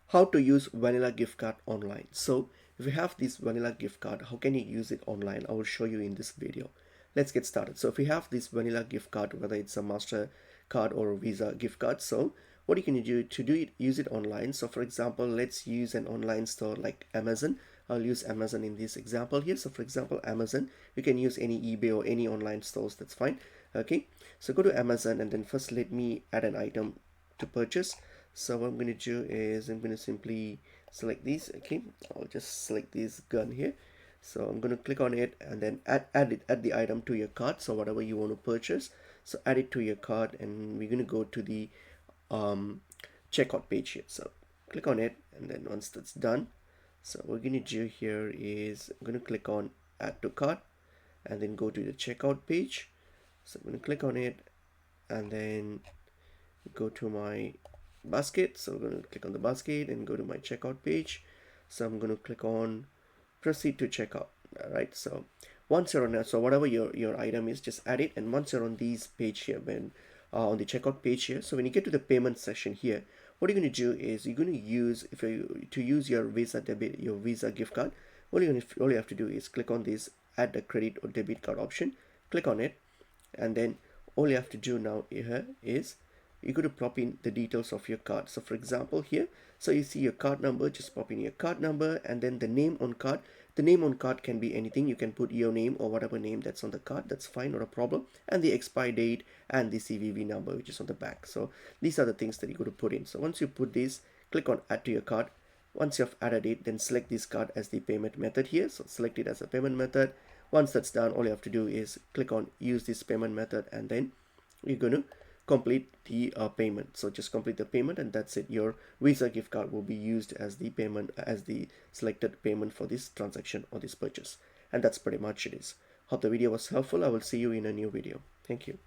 how to use vanilla gift card online. So if you have this vanilla gift card, how can you use it online? I will show you in this video. Let's get started. So if you have this vanilla gift card, whether it's a Master card or a Visa gift card, so what you can do to do it, use it online. So for example, let's use an online store like Amazon. I'll use Amazon in this example here. So for example, Amazon, you can use any eBay or any online stores, that's fine. Okay, so go to Amazon and then first let me add an item to purchase. So what I'm going to do is I'm going to simply select these. Okay, I'll just select this gun here. So I'm going to click on it and then add the item to your cart. So whatever you want to purchase, so add it to your cart, and we're going to go to the um, checkout page here. So click on it, and then once that's done, so what we're going to do here is I'm going to click on add to cart and then go to the checkout page. So I'm going to click on it and then go to my basket. So I'm going to click on the basket and go to my checkout page. So I'm going to click on proceed to checkout. All right, so once you're on that, so whatever your item is, just add it. And once you're on this page here, when on the checkout page here, so when you get to the payment section here, what you're going to do is you're going to use, if you to use your Visa debit, your Visa gift card, all you have to do is click on this add the credit or debit card option, click on it, and then all you have to do now here is you're going to pop in the details of your card. So for example here, so you see your card number, just pop in your card number, and then the name on card. The name on card can be anything. You can put your name or whatever name that's on the card, that's fine, not a problem. And the expire date and the CVV number, which is on the back. So these are the things that you got to put in. So once you put this, click on add to your card. Once you have added it, then select this card as the payment method here. So select it as a payment method. Once that's done, all you have to do is click on use this payment method, and then you're going to complete the payment. So just complete the payment, and that's it. Your Visa gift card will be used as the payment, as the selected payment for this transaction or this purchase. And that's pretty much it is. Hope the video was helpful. I will see you in a new video. Thank you.